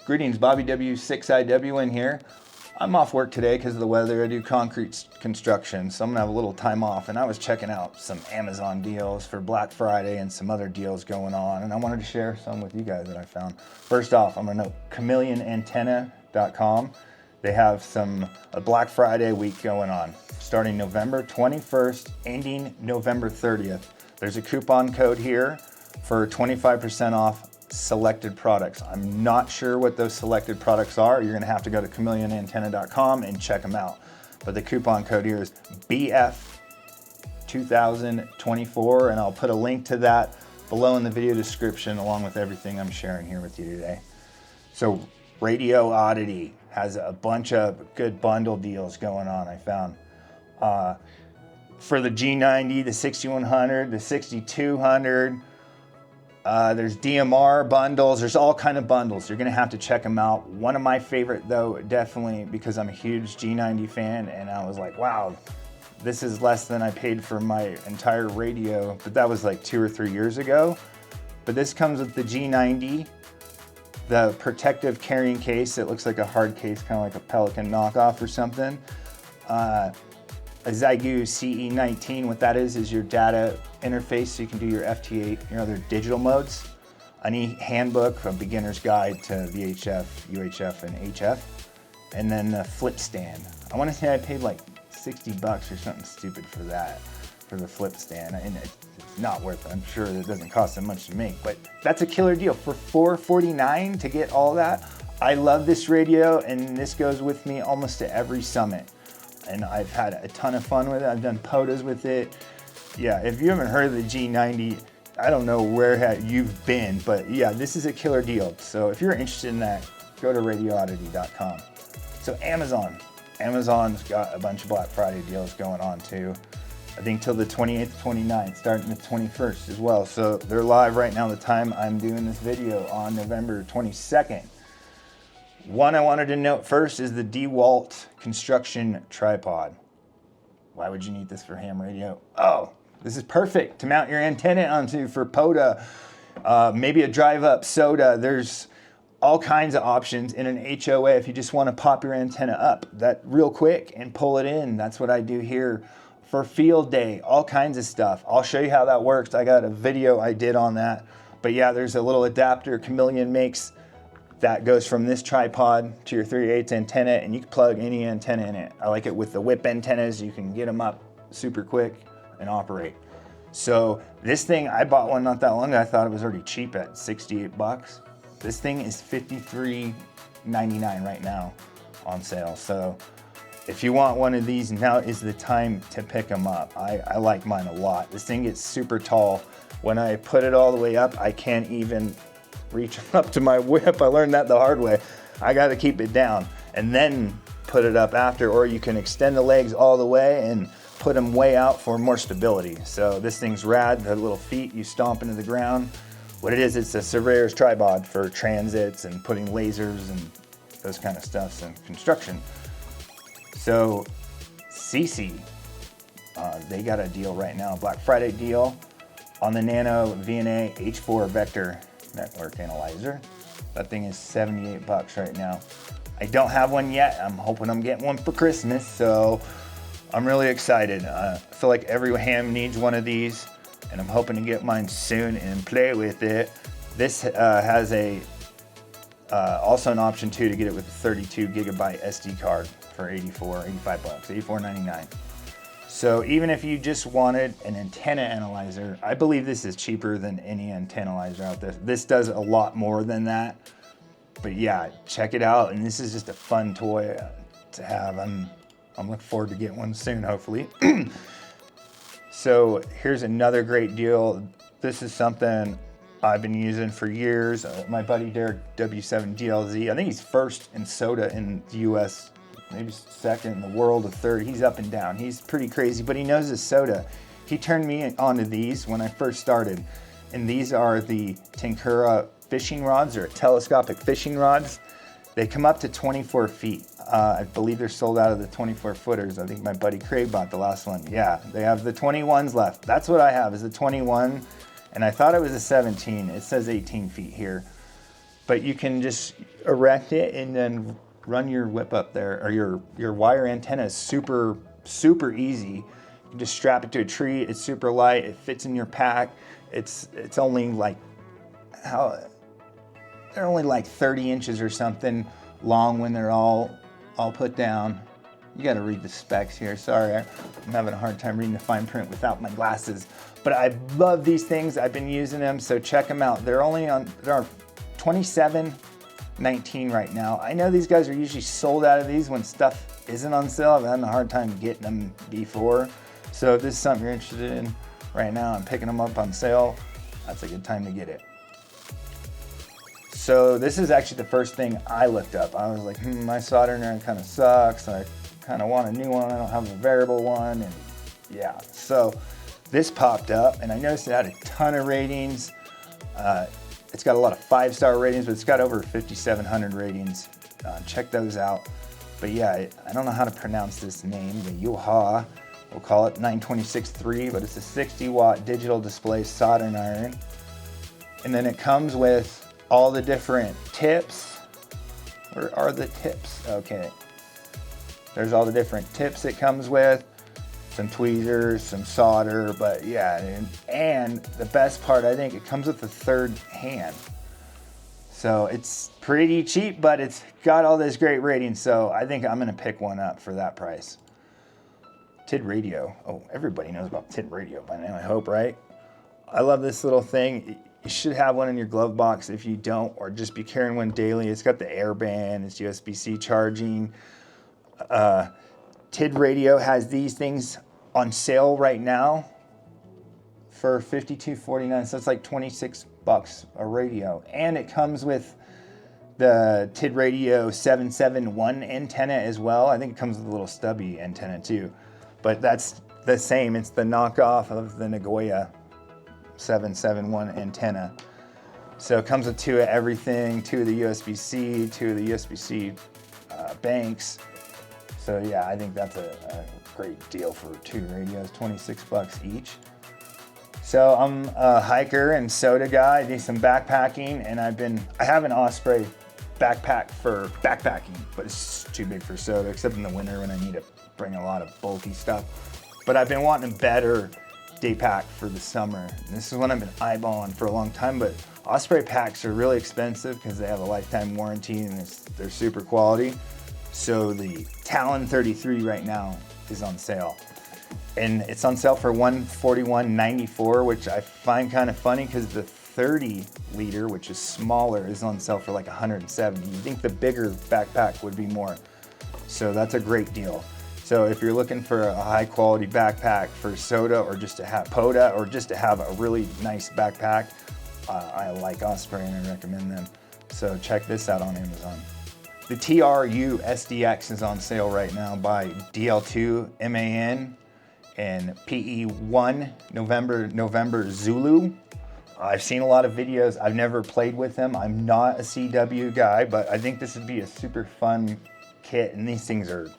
Greetings, Bobby W6IW in here. I'm off work today because of the weather. I do concrete construction, so I'm gonna have a little time off, and I was checking out some Amazon deals for Black Friday and some other deals going on, and I wanted to share some with you guys that I found. First off, I'm gonna note chameleonantenna.com. They have a Black Friday week going on, starting November 21st, ending November 30th. There's a coupon code here for 25% off selected products. I'm not sure what those selected products are. You're gonna have to go to chameleonantenna.com and check them out. But the coupon code here is BF2024, and I'll put a link to that below in the video description along with everything I'm sharing here with you today. So Radioddity has a bunch of good bundle deals going on, I found. For the G90, the 6100, the 6200, there's DMR bundles. There's all kind of bundles. You're gonna have to check them out. One of my favorite though, definitely, because I'm a huge G90 fan, and I was like, wow, this is less than I paid for my entire radio, but that was like 2 or 3 years ago. But this comes with the G90, the protective carrying case. It looks like a hard case, kind of like a Pelican knockoff or something. A Zygu CE19, what that is your data interface, so you can do your FT8, your other digital modes. An e-handbook, a beginner's guide to VHF, UHF, and HF. And then a flip stand. I want to say I paid like $60 or something stupid for that, for the flip stand. And it's not worth it. I'm sure it doesn't cost that much to make, but that's a killer deal. For $449 to get all that. I love this radio, and this goes with me almost to every summit. And I've had a ton of fun with it. I've done POTAs with it. Yeah, if you haven't heard of the G90, I don't know where you've been, but yeah, this is a killer deal. So if you're interested in that, go to radioddity.com. So Amazon's got a bunch of Black Friday deals going on too. I think till the 28th, 29th, starting the 21st as well. So they're live right now the time I'm doing this video on November 22nd. One I wanted to note first is the DeWalt construction tripod. Why would you need this for ham radio? Oh, this is perfect to mount your antenna onto for POTA, maybe a drive-up SOTA. There's all kinds of options in an HOA if you just want to pop your antenna up that real quick and pull it in. That's what I do here for field day, all kinds of stuff. I'll show you how that works. I got a video I did on that. But yeah, there's a little adapter Chameleon makes that goes from this tripod to your 3/8 antenna, and you can plug any antenna in it. I like it with the whip antennas. You can get them up super quick and operate. So this thing, I bought one not that long ago. I thought it was already cheap at $68. This thing is $53.99 right now on sale. So if you want one of these, now is the time to pick them up. I like mine a lot. This thing gets super tall. When I put it all the way up, I can't even reach up to my whip. I learned that the hard way. I got to keep it down and then put it up after, or you can extend the legs all the way and put them way out for more stability. So this thing's rad. The little feet you stomp into the ground. What it is, it's a surveyor's tripod for transits and putting lasers and those kind of stuff in construction. So CC, they got a deal right now, Black Friday deal on the Nano VNA H4 Vector network analyzer. That thing is $78 right now. I don't have one yet. I'm hoping I'm getting one for Christmas, so I'm really excited. I feel like every ham needs one of these, and I'm hoping to get mine soon and play with it. This has also an option too to get it with a 32 gigabyte SD card for $85, $84.99. So even if you just wanted an antenna analyzer, I believe this is cheaper than any antenna analyzer out there. This does a lot more than that. But yeah, check it out. And this is just a fun toy to have. I'm looking forward to getting one soon, hopefully. So here's another great deal. This is something I've been using for years. My buddy Derek W7DLZ, I think he's first in SOTA in the US, maybe second in the world, or third. He's up and down. He's pretty crazy, but he knows his SOTA. He turned me onto these when I first started, and these are the Tenkura fishing rods, or telescopic fishing rods. They come up to 24 feet. I believe they're sold out of the 24 footers. I think my buddy Craig bought the last one. Yeah, they have the 21s left. That's what I have, is the 21, and I thought it was a 17. It says 18 feet here. But you can just erect it and then run your whip up there, or your wire antenna is super easy. You just strap it to a tree. It's super light. It fits in your pack. It's only like they're only like 30 inches or something long when they're all put down. You got to read the specs here. Sorry, I'm having a hard time reading the fine print without my glasses. But I love these things. I've been using them, so check them out. They're $27.19 right now. I know these guys are usually sold out of these when stuff isn't on sale. I've had a hard time getting them before. So if this is something you're interested in right now and picking them up on sale, that's a good time to get it. So this is actually the first thing I looked up. I was like, my soldering iron kind of sucks. I kind of want a new one. I don't have a variable one. And yeah, so this popped up and I noticed it had a ton of ratings. It's got a lot of 5-star ratings, but it's got over 5,700 ratings. Check those out. But yeah, I don't know how to pronounce this name, the Yuha. We'll call it 926-3, but it's a 60-watt digital display soldering iron. And then it comes with all the different tips. Where are the tips? Okay. There's all the different tips it comes with. Some tweezers, some solder, but yeah, and the best part, I think, it comes with a third hand. So it's pretty cheap, but it's got all this great rating, so I think I'm gonna pick one up for that price. TID radio. Oh, everybody knows about TID radio by now, I hope, right? I love this little thing. You should have one in your glove box if you don't, or just be carrying one daily. It's got the airband, it's USB-C charging. TID Radio has these things on sale right now for $52.49, so it's like 26 bucks a radio. And it comes with the TID Radio 771 antenna as well. I think it comes with a little stubby antenna too, but that's the same. It's the knockoff of the Nagoya 771 antenna. So it comes with two of everything, two of the USB-C, two of the USB-C banks. So yeah, I think that's a great deal for two radios, 26 bucks each. So I'm a hiker and SOTA guy. I do some backpacking, and I have an Osprey backpack for backpacking, but it's too big for SOTA, except in the winter when I need to bring a lot of bulky stuff. But I've been wanting a better day pack for the summer. And this is one I've been eyeballing for a long time, but Osprey packs are really expensive because they have a lifetime warranty and they're super quality. So the Talon 33 right now is on sale. And it's on sale for $141.94, which I find kind of funny because the 30 liter, which is smaller, is on sale for like $170. You think the bigger backpack would be more. So that's a great deal. So if you're looking for a high quality backpack for SOTA, or just to have POTA, or just to have a really nice backpack, I like Osprey and I recommend them. So check this out on Amazon. The TRU SDX is on sale right now by DL2 MAN and PE1 November Zulu. I've seen a lot of videos. I've never played with them. I'm not a CW guy, but I think this would be a super fun kit. And these things are,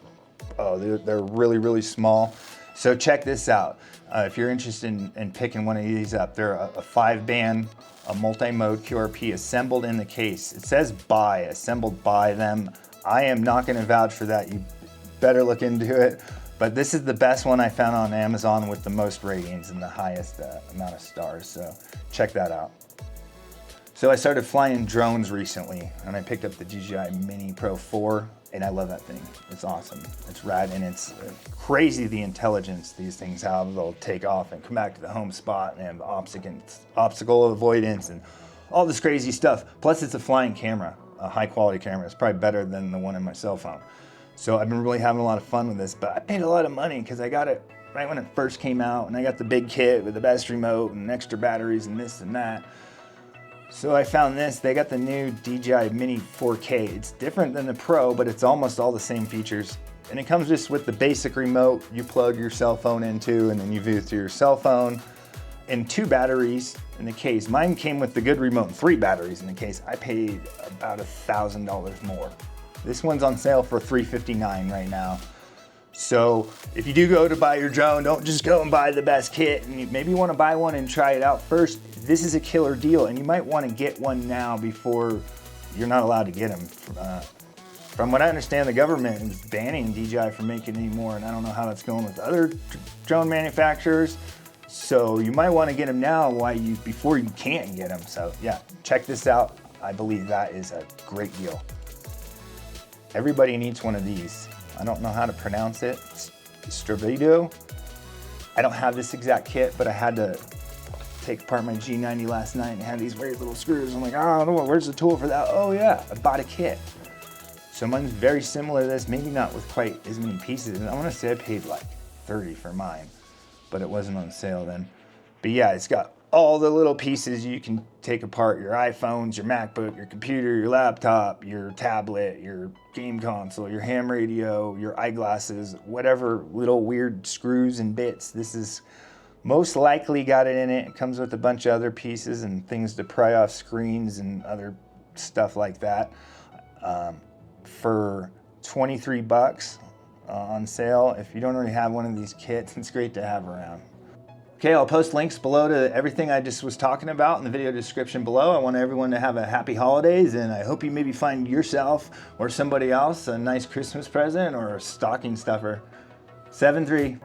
they're really, really small. So check this out. If you're interested in picking one of these up, they're a 5-band, a multi-mode QRP assembled in the case. It says assembled by them. I am not going to vouch for that. You better look into it. But this is the best one I found on Amazon with the most ratings and the highest amount of stars. So check that out. So I started flying drones recently, and I picked up the DJI Mini Pro 4, and I love that thing. It's awesome. It's rad, and it's crazy the intelligence these things have. They'll take off and come back to the home spot and have obstacle avoidance and all this crazy stuff. Plus, it's a flying camera, a high-quality camera. It's probably better than the one in my cell phone. So I've been really having a lot of fun with this, but I paid a lot of money because I got it right when it first came out, and I got the big kit with the best remote and extra batteries and this and that. So I found this. They got the new DJI Mini 4K. It's different than the Pro, but it's almost all the same features. And it comes just with the basic remote you plug your cell phone into, and then you view through your cell phone, and 2 batteries in the case. Mine came with the good remote and 3 batteries in the case. I paid about $1,000 more. This one's on sale for $359 right now. So if you do go to buy your drone, don't just go and buy the best kit, and maybe you want to buy one and try it out first. This is a killer deal, and you might want to get one now before you're not allowed to get them. From what I understand, the government is banning DJI from making anymore, and I don't know how that's going with other drone manufacturers. So you might want to get them now before you can't get them. So yeah, check this out. I believe that is a great deal. Everybody needs one of these. I don't know how to pronounce it. Stravido. I don't have this exact kit, but I had to take apart my G90 last night and it had these weird little screws. I'm like, oh, where's the tool for that? Oh yeah, I bought a kit. So mine's very similar to this, maybe not with quite as many pieces. I want to say I paid like $30 for mine, but it wasn't on sale then. But yeah, it's got all the little pieces you can take apart: your iPhones, your MacBook, your computer, your laptop, your tablet, your game console, your ham radio, your eyeglasses, whatever little weird screws and bits. This is most likely got it in it. It comes with a bunch of other pieces and things to pry off screens and other stuff like that. For 23 bucks on sale. If you don't already have one of these kits, it's great to have around. Okay, I'll post links below to everything I just was talking about in the video description below. I want everyone to have a happy holidays, and I hope you maybe find yourself or somebody else a nice Christmas present or a stocking stuffer. 7-3.